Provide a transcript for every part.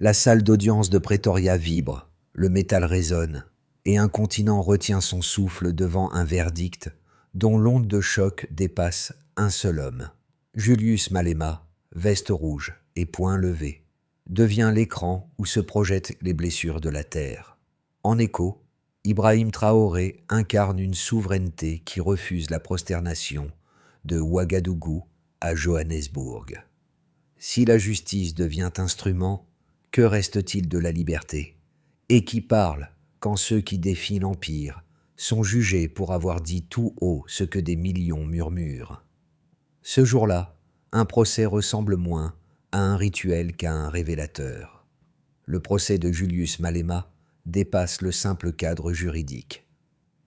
La salle d'audience de Pretoria vibre, le métal résonne, et un continent retient son souffle devant un verdict dont l'onde de choc dépasse un seul homme. Julius Malema, veste rouge et poing levé, devient l'écran où se projettent les blessures de la terre. En écho, Ibrahim Traoré incarne une souveraineté qui refuse la prosternation de Ouagadougou à Johannesburg. Si la justice devient instrument, que reste-t-il de la liberté? Et qui parle quand ceux qui défient l'Empire sont jugés pour avoir dit tout haut ce que des millions murmurent? Ce jour-là, un procès ressemble moins à un rituel qu'à un révélateur. Le procès de Julius Malema dépasse le simple cadre juridique.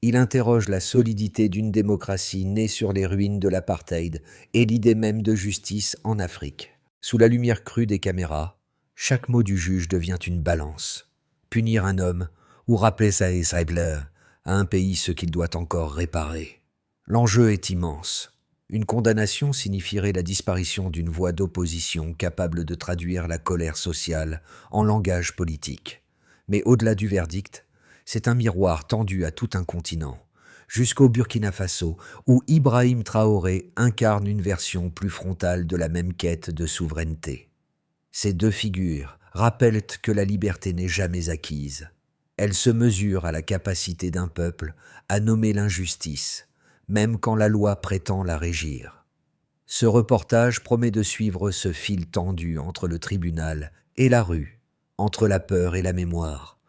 Il interroge la solidité d'une démocratie née sur les ruines de l'apartheid et l'idée même de justice en Afrique. Sous la lumière crue des caméras, chaque mot du juge devient une balance. Punir un homme ou rappeler à un pays ce qu'il doit encore réparer. L'enjeu est immense. Une condamnation signifierait la disparition d'une voix d'opposition capable de traduire la colère sociale en langage politique. Mais au-delà du verdict, c'est un miroir tendu à tout un continent, jusqu'au Burkina Faso, où Ibrahim Traoré incarne une version plus frontale de la même quête de souveraineté. Ces deux figures rappellent que la liberté n'est jamais acquise. Elle se mesure à la capacité d'un peuple à nommer l'injustice, même quand la loi prétend la régir. Ce reportage promet de suivre ce fil tendu entre le tribunal et la rue, entre la peur et la mémoire,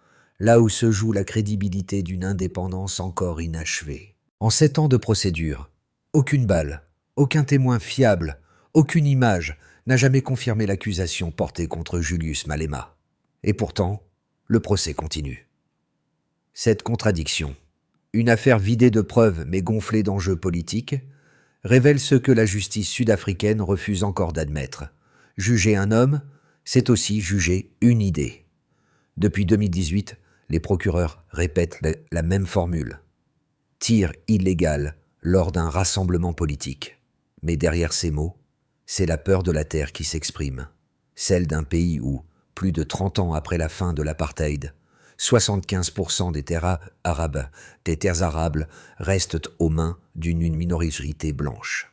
là où se joue la crédibilité d'une indépendance encore inachevée. En 7 ans de procédure, aucune balle, aucun témoin fiable, aucune image n'a jamais confirmé l'accusation portée contre Julius Malema. Et pourtant, le procès continue. Cette contradiction, une affaire vidée de preuves mais gonflée d'enjeux politiques, révèle ce que la justice sud-africaine refuse encore d'admettre. Juger un homme, c'est aussi juger une idée. Depuis 2018, les procureurs répètent la même formule. Tir illégal lors d'un rassemblement politique. Mais derrière ces mots, c'est la peur de la terre qui s'exprime. Celle d'un pays où, plus de 30 ans après la fin de l'apartheid, 75% des terres arabes restent aux mains d'une minorité blanche.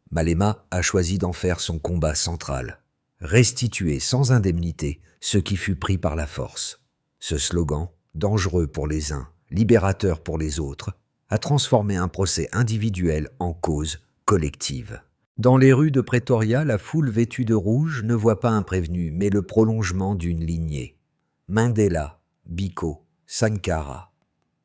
Malema a choisi d'en faire son combat central. Restituer sans indemnité ce qui fut pris par la force. Ce slogan, dangereux pour les uns, libérateur pour les autres, a transformé un procès individuel en cause collective. Dans les rues de Pretoria, la foule vêtue de rouge ne voit pas un prévenu, mais le prolongement d'une lignée. Mandela, Biko, Sankara.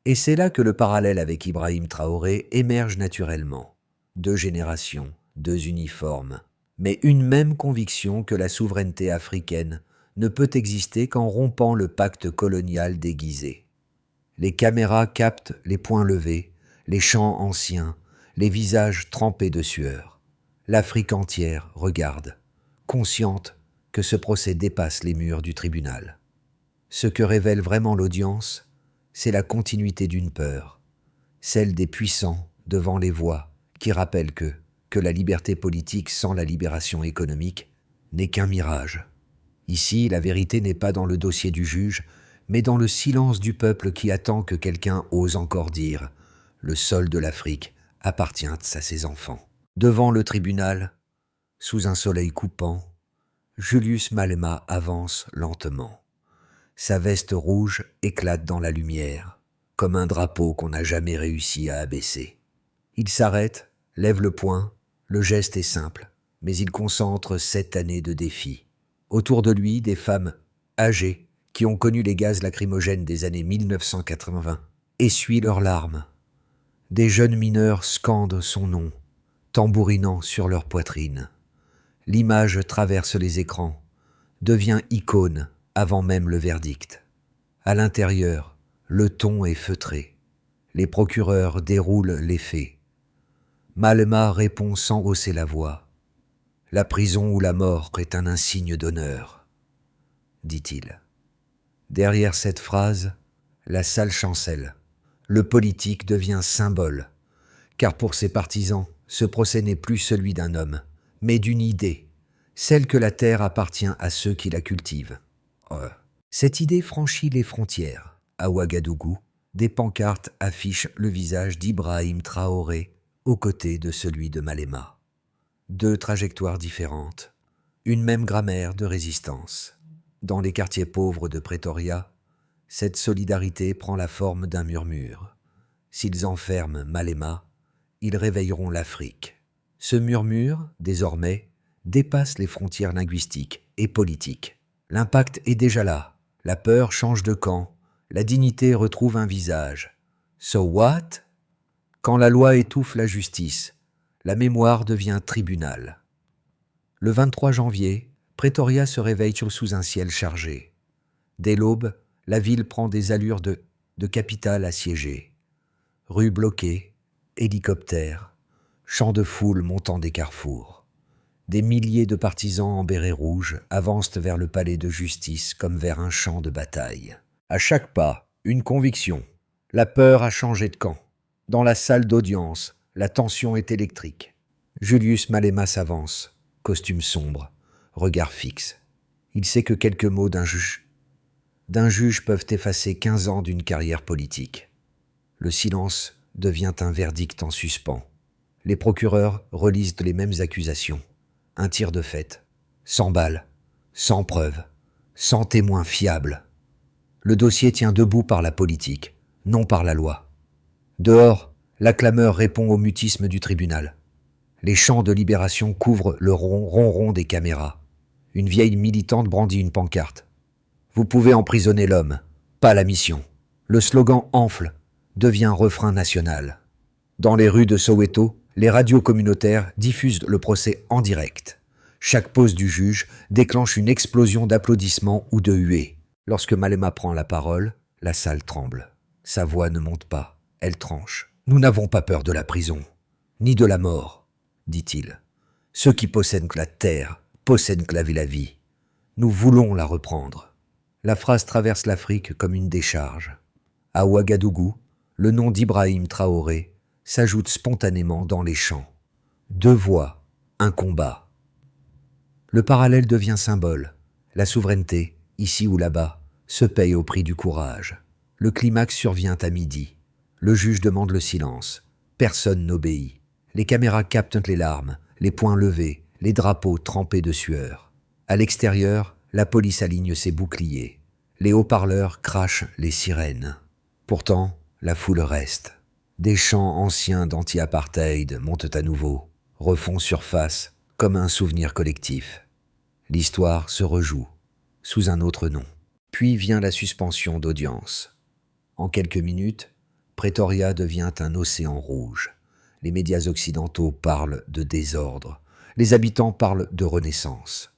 Et c'est là que le parallèle avec Ibrahim Traoré émerge naturellement. 2 générations, 2 uniformes, mais une même conviction que la souveraineté africaine ne peut exister qu'en rompant le pacte colonial déguisé. Les caméras captent les poings levés, les chants anciens, les visages trempés de sueur. L'Afrique entière regarde, consciente que ce procès dépasse les murs du tribunal. Ce que révèle vraiment l'audience, c'est la continuité d'une peur, celle des puissants devant les voix qui rappellent que la liberté politique sans la libération économique n'est qu'un mirage. Ici, la vérité n'est pas dans le dossier du juge, mais dans le silence du peuple qui attend que quelqu'un ose encore dire « Le sol de l'Afrique appartient à ses enfants ». Devant le tribunal, sous un soleil coupant, Julius Malema avance lentement. Sa veste rouge éclate dans la lumière, comme un drapeau qu'on n'a jamais réussi à abaisser. Il s'arrête, lève le poing, le geste est simple, mais il concentre 7 années de défis. Autour de lui, des femmes âgées qui ont connu les gaz lacrymogènes des années 1980 essuient leurs larmes. Des jeunes mineurs scandent son nom, tambourinant sur leur poitrine. L'image traverse les écrans, devient icône avant même le verdict. À l'intérieur, le ton est feutré. Les procureurs déroulent les faits. Malema répond sans hausser la voix. « La prison ou la mort est un insigne d'honneur », dit-il. Derrière cette phrase, la salle chancelle. Le politique devient symbole, car pour ses partisans, ce procès n'est plus celui d'un homme, mais d'une idée, celle que la terre appartient à ceux qui la cultivent. Cette idée franchit les frontières. À Ouagadougou, des pancartes affichent le visage d'Ibrahim Traoré aux côtés de celui de Malema. Deux trajectoires différentes, une même grammaire de résistance. Dans les quartiers pauvres de Pretoria, cette solidarité prend la forme d'un murmure. S'ils enferment Malema, ils réveilleront l'Afrique. Ce murmure, désormais, dépasse les frontières linguistiques et politiques. L'impact est déjà là. La peur change de camp. La dignité retrouve un visage. So what? Quand la loi étouffe la justice, la mémoire devient tribunal. Le 23 janvier, Pretoria se réveille sous un ciel chargé. Dès l'aube, la ville prend des allures de capitale assiégée. Rues bloquées, hélicoptères, chants de foule montant des carrefours. Des milliers de partisans en béret rouge avancent vers le palais de justice comme vers un champ de bataille. À chaque pas, une conviction. La peur a changé de camp. Dans la salle d'audience, la tension est électrique. Julius Malema s'avance, costume sombre, regard fixe. Il sait que quelques mots d'un juge peuvent effacer 15 ans d'une carrière politique. Le silence devient un verdict en suspens. Les procureurs relisent les mêmes accusations. Un tir de fait, sans balles, sans preuves, sans témoins fiables. Le dossier tient debout par la politique, non par la loi. Dehors, la clameur répond au mutisme du tribunal. Les chants de libération couvrent le ronron des caméras. Une vieille militante brandit une pancarte. « Vous pouvez emprisonner l'homme, pas la mission ». Le slogan enfle, devient refrain national. Dans les rues de Soweto, les radios communautaires diffusent le procès en direct. Chaque pause du juge déclenche une explosion d'applaudissements ou de huées. Lorsque Malema prend la parole, la salle tremble. Sa voix ne monte pas, elle tranche. « Nous n'avons pas peur de la prison, ni de la mort, dit-il. Ceux qui possèdent la terre possèdent la vie. Nous voulons la reprendre. » La phrase traverse l'Afrique comme une décharge. À Ouagadougou, le nom d'Ibrahim Traoré s'ajoute spontanément dans les chants. Deux voix, un combat. Le parallèle devient symbole. La souveraineté, ici ou là-bas, se paye au prix du courage. Le climax survient à midi. Le juge demande le silence. Personne n'obéit. Les caméras captent les larmes, les poings levés, les drapeaux trempés de sueur. À l'extérieur, la police aligne ses boucliers. Les haut-parleurs crachent les sirènes. Pourtant, la foule reste. Des chants anciens d'anti-apartheid montent à nouveau, refont surface comme un souvenir collectif. L'histoire se rejoue, sous un autre nom. Puis vient la suspension d'audience. En quelques minutes, Pretoria devient un océan rouge. Les médias occidentaux parlent de désordre. Les habitants parlent de renaissance.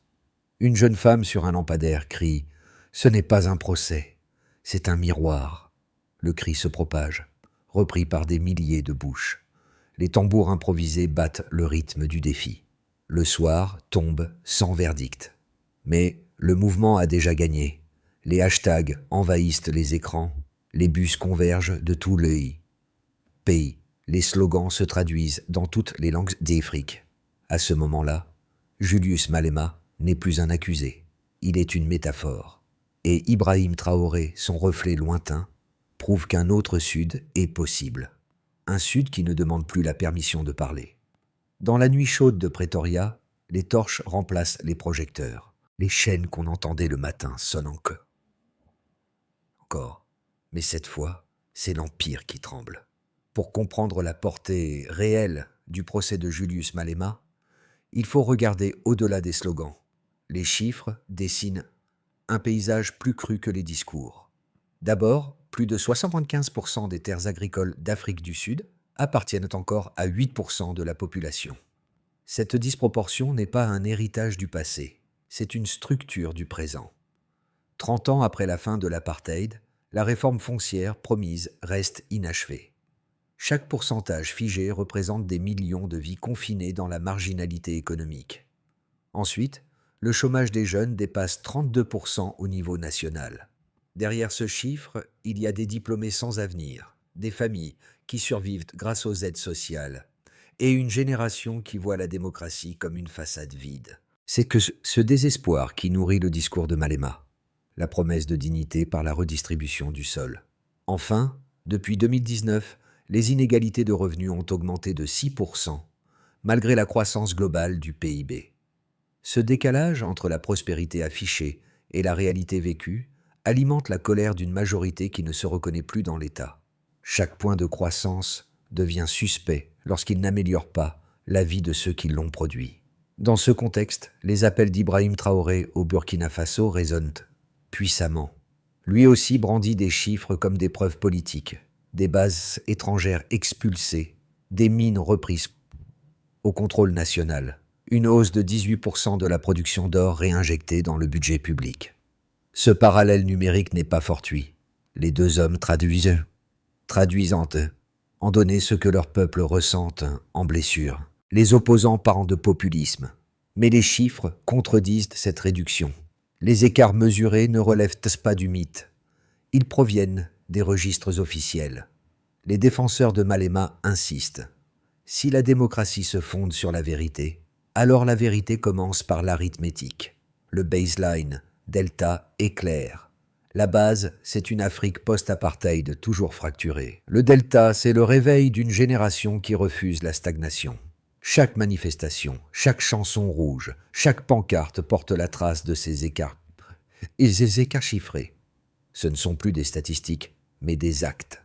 Une jeune femme sur un lampadaire crie « Ce n'est pas un procès, c'est un miroir ». Le cri se propage, repris par des milliers de bouches. Les tambours improvisés battent le rythme du défi. Le soir tombe sans verdict. Mais le mouvement a déjà gagné. Les hashtags envahissent les écrans. Les bus convergent de tout le pays. Les slogans se traduisent dans toutes les langues d'Afrique. À ce moment-là, Julius Malema n'est plus un accusé. Il est une métaphore. Et Ibrahim Traoré, son reflet lointain, prouve qu'un autre Sud est possible. Un Sud qui ne demande plus la permission de parler. Dans la nuit chaude de Pretoria, les torches remplacent les projecteurs. Les chaînes qu'on entendait le matin sonnent encore. Mais cette fois, c'est l'Empire qui tremble. Pour comprendre la portée réelle du procès de Julius Malema, il faut regarder au-delà des slogans. Les chiffres dessinent un paysage plus cru que les discours. D'abord, plus de 75% des terres agricoles d'Afrique du Sud appartiennent encore à 8% de la population. Cette disproportion n'est pas un héritage du passé, c'est une structure du présent. 30 ans après la fin de l'apartheid, la réforme foncière promise reste inachevée. Chaque pourcentage figé représente des millions de vies confinées dans la marginalité économique. Ensuite, le chômage des jeunes dépasse 32% au niveau national. Derrière ce chiffre, il y a des diplômés sans avenir, des familles qui survivent grâce aux aides sociales, et une génération qui voit la démocratie comme une façade vide. C'est que ce désespoir qui nourrit le discours de Malema. la promesse de dignité par la redistribution du sol. Enfin, depuis 2019, les inégalités de revenus ont augmenté de 6%, malgré la croissance globale du PIB. Ce décalage entre la prospérité affichée et la réalité vécue alimente la colère d'une majorité qui ne se reconnaît plus dans l'État. Chaque point de croissance devient suspect lorsqu'il n'améliore pas la vie de ceux qui l'ont produit. Dans ce contexte, les appels d'Ibrahim Traoré au Burkina Faso résonnent puissamment. Lui aussi brandit des chiffres comme des preuves politiques, des bases étrangères expulsées, des mines reprises au contrôle national, une hausse de 18% de la production d'or réinjectée dans le budget public. Ce parallèle numérique n'est pas fortuit. Les deux hommes traduisent en donner ce que leur peuple ressentent en blessure. Les opposants parlent de populisme, mais les chiffres contredisent cette réduction. Les écarts mesurés ne relèvent pas du mythe. Ils proviennent des registres officiels. Les défenseurs de Malema insistent. Si la démocratie se fonde sur la vérité, alors la vérité commence par l'arithmétique. Le baseline, delta, est clair. La base, c'est une Afrique post-apartheid toujours fracturée. Le delta, c'est le réveil d'une génération qui refuse la stagnation. Chaque manifestation, chaque chanson rouge, chaque pancarte porte la trace de ces écarts. Et ces écarts chiffrés, ce ne sont plus des statistiques, mais des actes.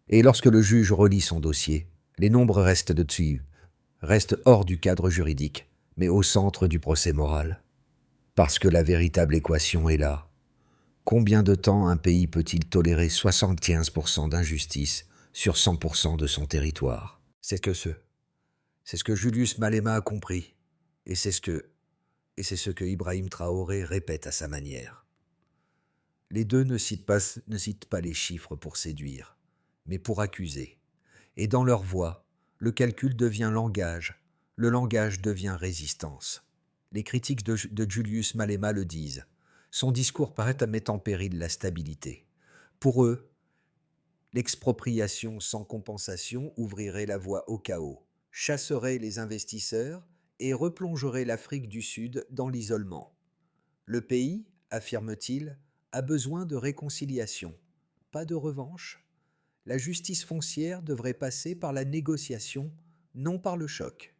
Et lorsque le juge relit son dossier, les nombres restent hors du cadre juridique, mais au centre du procès moral. Parce que la véritable équation est là. Combien de temps un pays peut-il tolérer 75% d'injustice sur 100% de son territoire? C'est ce que Julius Malema a compris, et c'est ce que Ibrahim Traoré répète à sa manière. Les deux ne citent pas les chiffres pour séduire, mais pour accuser. Et dans leur voix, le calcul devient langage, le langage devient résistance. Les critiques de Julius Malema le disent. Son discours paraît à mettre en péril la stabilité. Pour eux, l'expropriation sans compensation ouvrirait la voie au chaos, chasserait les investisseurs et replongerait l'Afrique du Sud dans l'isolement. Le pays, affirme-t-il, a besoin de réconciliation, pas de revanche. La justice foncière devrait passer par la négociation, non par le choc.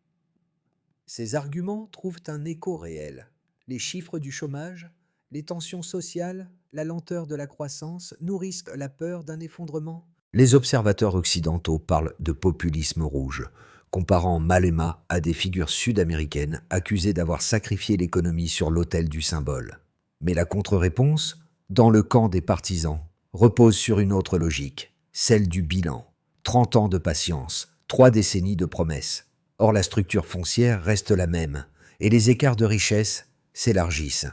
Ces arguments trouvent un écho réel. Les chiffres du chômage, les tensions sociales, la lenteur de la croissance nourrissent la peur d'un effondrement. Les observateurs occidentaux parlent de populisme rouge, comparant Malema à des figures sud-américaines accusées d'avoir sacrifié l'économie sur l'autel du symbole. Mais la contre-réponse, dans le camp des partisans, repose sur une autre logique, celle du bilan. 30 ans de patience, 3 décennies de promesses. Or la structure foncière reste la même, et les écarts de richesse s'élargissent.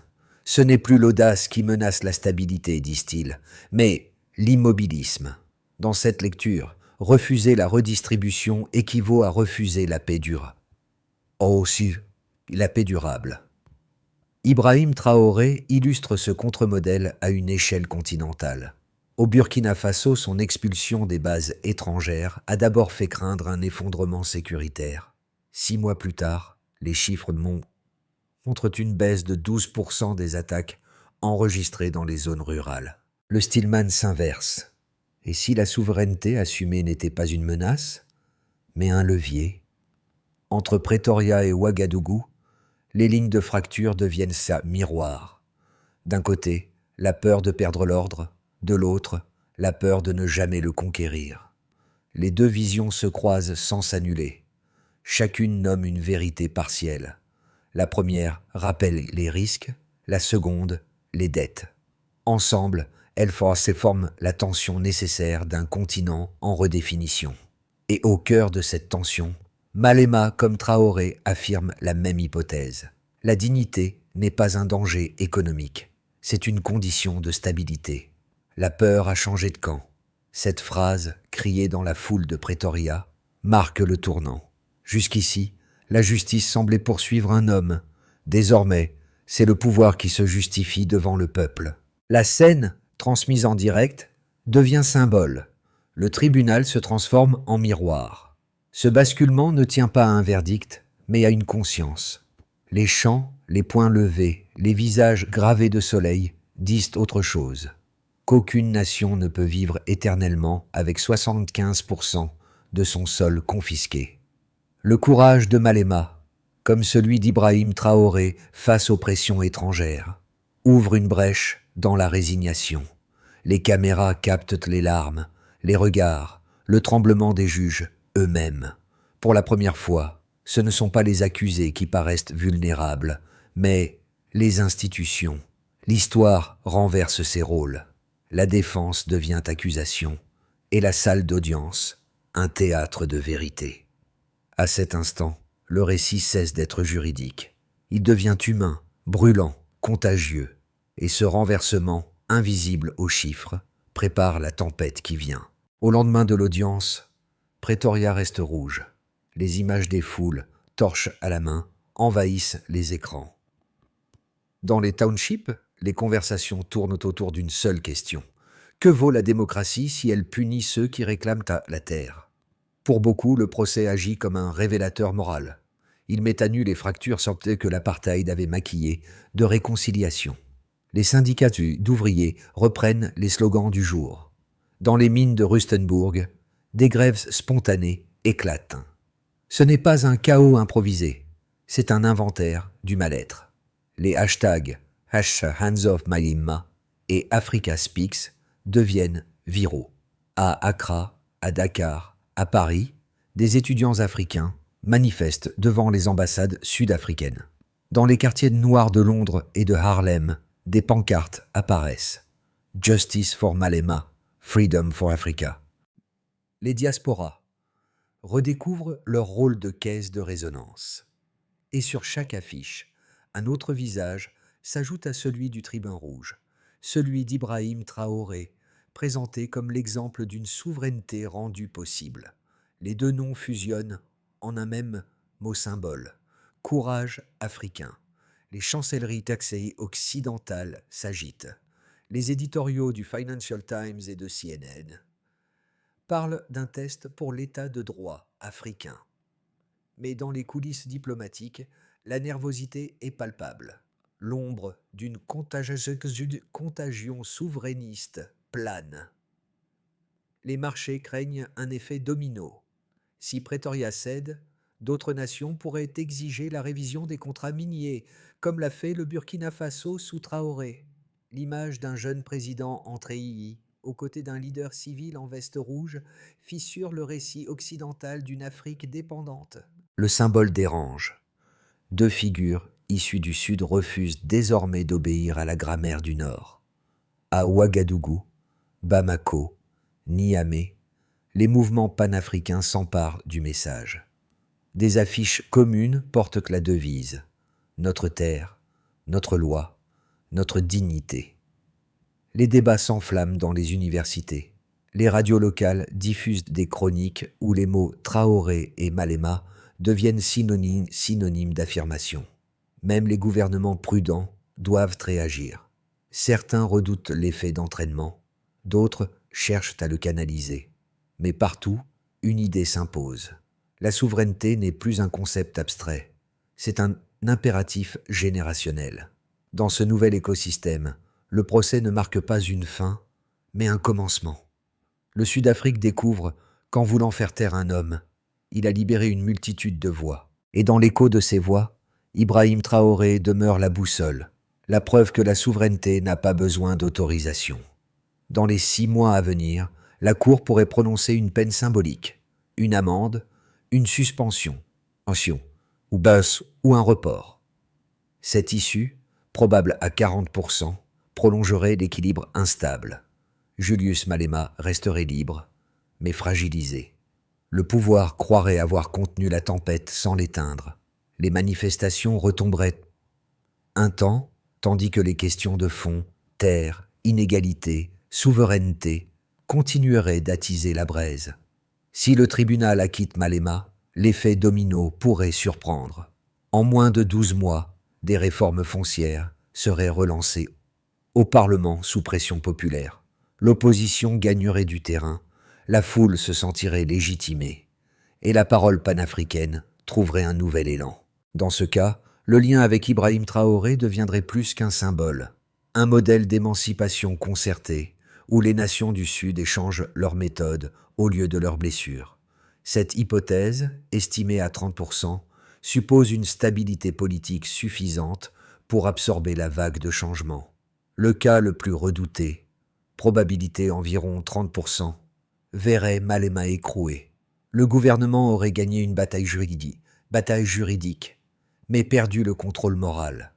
Ce n'est plus l'audace qui menace la stabilité, disent-ils, mais l'immobilisme. Dans cette lecture, refuser la redistribution équivaut à refuser la paix durable. La paix durable. Ibrahim Traoré illustre ce contre-modèle à une échelle continentale. Au Burkina Faso, son expulsion des bases étrangères a d'abord fait craindre un effondrement sécuritaire. 6 mois plus tard, les chiffres montrent une baisse de 12% des attaques enregistrées dans les zones rurales. Le Stillman s'inverse. Et si la souveraineté assumée n'était pas une menace, mais un levier? Entre Pretoria et Ouagadougou, les lignes de fracture deviennent sa miroir. D'un côté, la peur de perdre l'ordre, de l'autre, la peur de ne jamais le conquérir. Les deux visions se croisent sans s'annuler. Chacune nomme une vérité partielle. La première rappelle les risques, la seconde, les dettes. Ensemble, elles forment la tension nécessaire d'un continent en redéfinition. Et au cœur de cette tension, Malema comme Traoré affirment la même hypothèse. La dignité n'est pas un danger économique, c'est une condition de stabilité. La peur a changé de camp. Cette phrase, criée dans la foule de Pretoria, marque le tournant. Jusqu'ici, la justice semblait poursuivre un homme. Désormais, c'est le pouvoir qui se justifie devant le peuple. La scène, transmise en direct, devient symbole. Le tribunal se transforme en miroir. Ce basculement ne tient pas à un verdict, mais à une conscience. Les chants, les poings levés, les visages gravés de soleil disent autre chose, qu'aucune nation ne peut vivre éternellement avec 75% de son sol confisqué. Le courage de Malema, comme celui d'Ibrahim Traoré face aux pressions étrangères, ouvre une brèche dans la résignation. Les caméras captent les larmes, les regards, le tremblement des juges eux-mêmes. Pour la première fois, ce ne sont pas les accusés qui paraissent vulnérables, mais les institutions. L'histoire renverse ses rôles. La défense devient accusation et la salle d'audience, un théâtre de vérité. À cet instant, le récit cesse d'être juridique. Il devient humain, brûlant, contagieux, et ce renversement, invisible aux chiffres, prépare la tempête qui vient. Au lendemain de l'audience, Pretoria reste rouge. Les images des foules, torches à la main, envahissent les écrans. Dans les townships, les conversations tournent autour d'une seule question. Que vaut la démocratie si elle punit ceux qui réclament la terre ? Pour beaucoup, le procès agit comme un révélateur moral. Il met à nu les fractures sorties que l'apartheid avait maquillées de réconciliation. Les syndicats d'ouvriers reprennent les slogans du jour. Dans les mines de Rustenburg, des grèves spontanées éclatent. Ce n'est pas un chaos improvisé, c'est un inventaire du mal-être. Les hashtags #HandsOffMalema et Africa Speaks deviennent viraux. À Accra, à Dakar, à Paris, des étudiants africains manifestent devant les ambassades sud-africaines. Dans les quartiers noirs de Londres et de Harlem, des pancartes apparaissent. Justice for Malema, Freedom for Africa. Les diasporas redécouvrent leur rôle de caisse de résonance. Et sur chaque affiche, un autre visage s'ajoute à celui du tribun rouge, celui d'Ibrahim Traoré, présenté comme l'exemple d'une souveraineté rendue possible. Les deux noms fusionnent en un même mot symbole, courage africain. Les chancelleries taxées occidentales s'agitent. Les éditoriaux du Financial Times et de CNN parlent d'un test pour l'état de droit africain. Mais dans les coulisses diplomatiques, la nervosité est palpable. L'ombre d'une contagion souverainiste plane. Les marchés craignent un effet domino. Si Pretoria cède, d'autres nations pourraient exiger la révision des contrats miniers, comme l'a fait le Burkina Faso sous Traoré. L'image d'un jeune président en treillis, aux côtés d'un leader civil en veste rouge, fissure le récit occidental d'une Afrique dépendante. Le symbole dérange. Deux figures issues du Sud refusent désormais d'obéir à la grammaire du Nord. À Ouagadougou, Bamako, Niamey, les mouvements panafricains s'emparent du message. Des affiches communes portent la devise « Notre terre, notre loi, notre dignité ». Les débats s'enflamment dans les universités. Les radios locales diffusent des chroniques où les mots Traoré et Malema deviennent synonymes d'affirmation. Même les gouvernements prudents doivent réagir. Certains redoutent l'effet d'entraînement, d'autres cherchent à le canaliser. Mais partout, une idée s'impose. La souveraineté n'est plus un concept abstrait, c'est un impératif générationnel. Dans ce nouvel écosystème, le procès ne marque pas une fin, mais un commencement. Le Sud-Afrique découvre qu'en voulant faire taire un homme, il a libéré une multitude de voix. Et dans l'écho de ces voix, Ibrahim Traoré demeure la boussole, la preuve que la souveraineté n'a pas besoin d'autorisation. Dans les 6 mois à venir, la Cour pourrait prononcer une peine symbolique, une amende, une suspension, ou un report. Cette issue, probable à 40%, prolongerait l'équilibre instable. Julius Malema resterait libre, mais fragilisé. Le pouvoir croirait avoir contenu la tempête sans l'éteindre. Les manifestations retomberaient un temps, tandis que les questions de fond, terre, inégalité, souveraineté, continueraient d'attiser la braise. Si le tribunal acquitte Malema, l'effet domino pourrait surprendre. En moins de 12 mois, des réformes foncières seraient relancées au Parlement sous pression populaire. L'opposition gagnerait du terrain, la foule se sentirait légitimée, et la parole panafricaine trouverait un nouvel élan. Dans ce cas, le lien avec Ibrahim Traoré deviendrait plus qu'un symbole. Un modèle d'émancipation concertée, où les nations du Sud échangent leurs méthodes au lieu de leurs blessures. Cette hypothèse, estimée à 30%, suppose une stabilité politique suffisante pour absorber la vague de changement. Le cas le plus redouté, probabilité environ 30%, verrait Malema écrouer. Le gouvernement aurait gagné une bataille juridique, mais perdu le contrôle moral.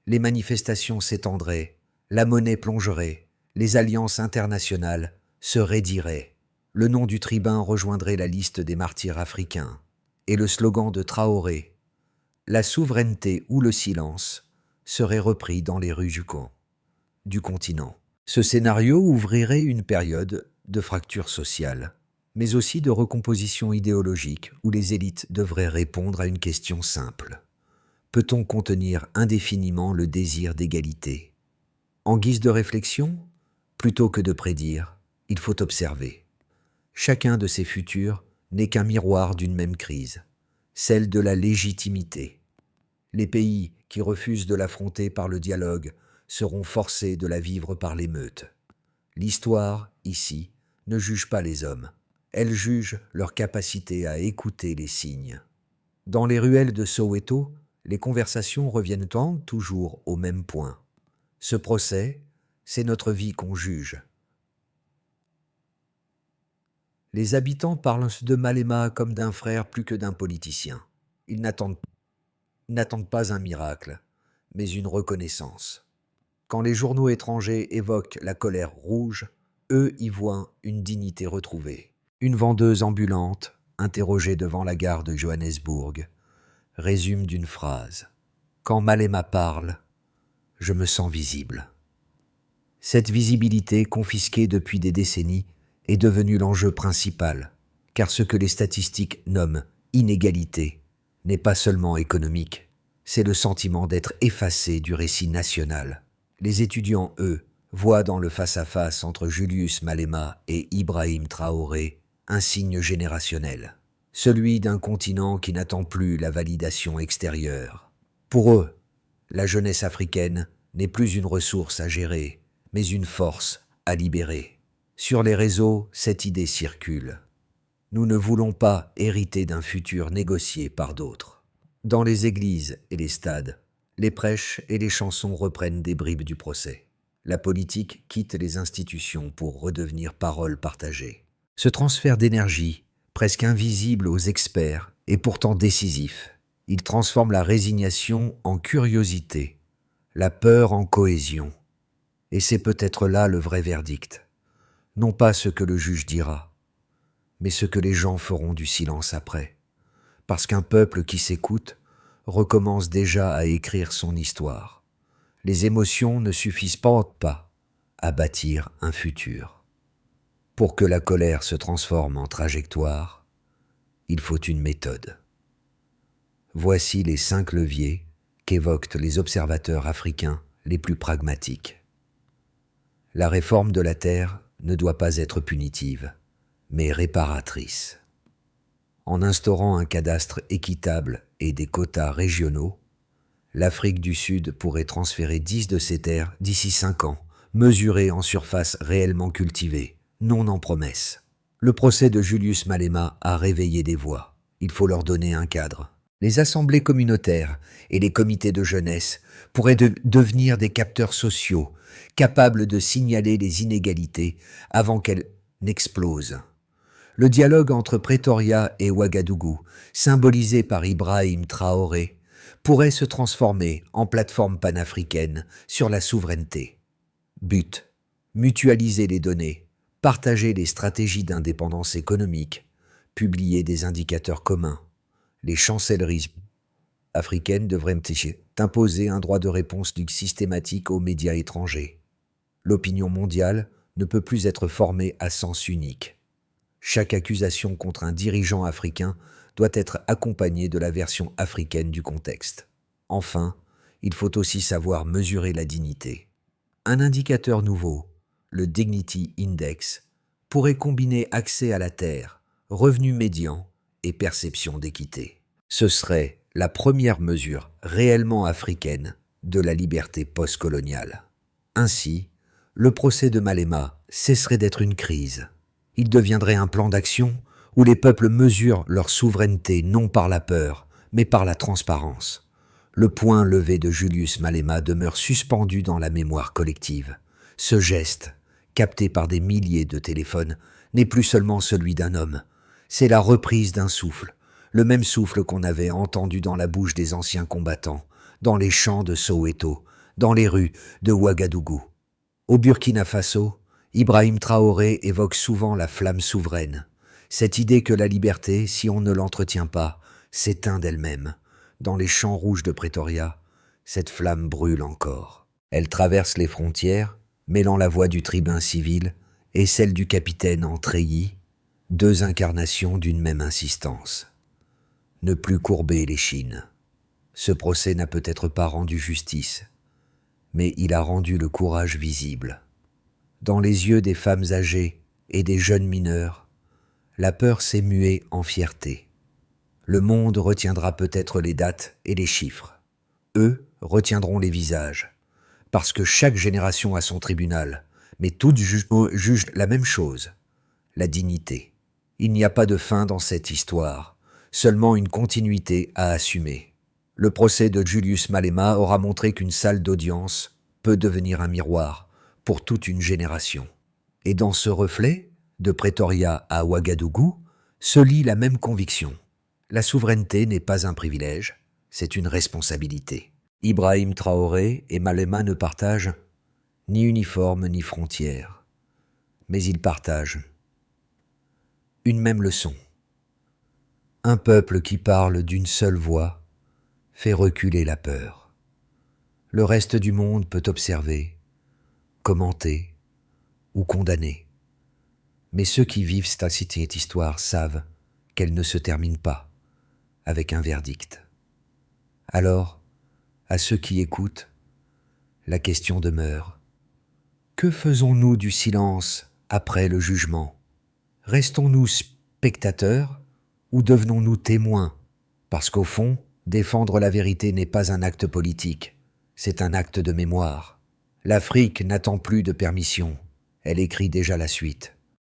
Les manifestations s'étendraient, la monnaie plongerait, les alliances internationales se raidiraient. Le nom du tribun rejoindrait la liste des martyrs africains, et le slogan de Traoré, la souveraineté ou le silence, serait repris dans les rues du continent. Ce scénario ouvrirait une période de fracture sociale, mais aussi de recomposition idéologique où les élites devraient répondre à une question simple. Peut-on contenir indéfiniment le désir d'égalité? En guise de réflexion, plutôt que de prédire, il faut observer. Chacun de ces futurs n'est qu'un miroir d'une même crise, celle de la légitimité. Les pays qui refusent de l'affronter par le dialogue seront forcés de la vivre par l'émeute. L'histoire, ici, ne juge pas les hommes, elle juge leur capacité à écouter les signes. Dans les ruelles de Soweto, les conversations reviennent toujours au même point. Ce procès, c'est notre vie qu'on juge. Les habitants parlent de Malema comme d'un frère plus que d'un politicien. Ils n'attendent pas un miracle, mais une reconnaissance. Quand les journaux étrangers évoquent la colère rouge, eux y voient une dignité retrouvée. Une vendeuse ambulante, interrogée devant la gare de Johannesburg, résume d'une phrase « Quand Malema parle, je me sens visible ». Cette visibilité, confisquée depuis des décennies, est devenue l'enjeu principal, car ce que les statistiques nomment inégalité n'est pas seulement économique, c'est le sentiment d'être effacé du récit national. Les étudiants, eux, voient dans le face-à-face entre Julius Malema et Ibrahim Traoré un signe générationnel, celui d'un continent qui n'attend plus la validation extérieure. Pour eux, la jeunesse africaine n'est plus une ressource à gérer, mais une force à libérer. Sur les réseaux, cette idée circule. Nous ne voulons pas hériter d'un futur négocié par d'autres. Dans les églises et les stades, les prêches et les chansons reprennent des bribes du procès. La politique quitte les institutions pour redevenir parole partagée. Ce transfert d'énergie, presque invisible aux experts et pourtant décisif, il transforme la résignation en curiosité, la peur en cohésion. Et c'est peut-être là le vrai verdict. Non pas ce que le juge dira, mais ce que les gens feront du silence après. Parce qu'un peuple qui s'écoute recommence déjà à écrire son histoire. Les émotions ne suffisent pas à bâtir un futur. Pour que la colère se transforme en trajectoire, il faut une méthode. Voici les 5 leviers qu'évoquent les observateurs africains les plus pragmatiques. La réforme de la terre ne doit pas être punitive, mais réparatrice. En instaurant un cadastre équitable et des quotas régionaux, l'Afrique du Sud pourrait transférer 10 de ses terres d'ici 5 ans, mesurées en surface réellement cultivée, non en promesses. Le procès de Julius Malema a réveillé des voix. Il faut leur donner un cadre. Les assemblées communautaires et les comités de jeunesse pourraient devenir des capteurs sociaux, capables de signaler les inégalités avant qu'elles n'explosent. Le dialogue entre Pretoria et Ouagadougou, symbolisé par Ibrahim Traoré, pourrait se transformer en plateforme panafricaine sur la souveraineté. But: mutualiser les données, partager les stratégies d'indépendance économique, publier des indicateurs communs. Les chancelleries africaines devraient imposer un droit de réponse systématique aux médias étrangers. L'opinion mondiale ne peut plus être formée à sens unique. Chaque accusation contre un dirigeant africain doit être accompagnée de la version africaine du contexte. Enfin, il faut aussi savoir mesurer la dignité. Un indicateur nouveau, le Dignity Index, pourrait combiner accès à la terre, revenu médian et perception d'équité. Ce serait la première mesure réellement africaine de la liberté postcoloniale. Ainsi, le procès de Malema cesserait d'être une crise. Il deviendrait un plan d'action où les peuples mesurent leur souveraineté non par la peur, mais par la transparence. Le poing levé de Julius Malema demeure suspendu dans la mémoire collective. Ce geste, capté par des milliers de téléphones, n'est plus seulement celui d'un homme. C'est la reprise d'un souffle, le même souffle qu'on avait entendu dans la bouche des anciens combattants, dans les champs de Soweto, dans les rues de Ouagadougou. Au Burkina Faso, Ibrahim Traoré évoque souvent la flamme souveraine, cette idée que la liberté, si on ne l'entretient pas, s'éteint d'elle-même. Dans les champs rouges de Pretoria, cette flamme brûle encore. Elle traverse les frontières, mêlant la voix du tribun civil et celle du capitaine en treillis, deux incarnations d'une même insistance. Ne plus courber l'échine. Ce procès n'a peut-être pas rendu justice, mais il a rendu le courage visible. Dans les yeux des femmes âgées et des jeunes mineurs, la peur s'est muée en fierté. Le monde retiendra peut-être les dates et les chiffres. Eux retiendront les visages, parce que chaque génération a son tribunal, mais toutes jugent la même chose, la dignité. Il n'y a pas de fin dans cette histoire, seulement une continuité à assumer. Le procès de Julius Malema aura montré qu'une salle d'audience peut devenir un miroir pour toute une génération. Et dans ce reflet, de Pretoria à Ouagadougou, se lit la même conviction. La souveraineté n'est pas un privilège, c'est une responsabilité. Ibrahim Traoré et Malema ne partagent ni uniforme ni frontières, mais ils partagent une même leçon. Un peuple qui parle d'une seule voix fait reculer la peur. Le reste du monde peut observer, commenter ou condamner. Mais ceux qui vivent cette histoire savent qu'elle ne se termine pas avec un verdict. Alors, à ceux qui écoutent, la question demeure. Que faisons-nous du silence après le jugement? Restons-nous spectateurs ou devenons-nous témoins? Parce qu'au fond, défendre la vérité n'est pas un acte politique, c'est un acte de mémoire. L'Afrique n'attend plus de permission, elle écrit déjà la suite.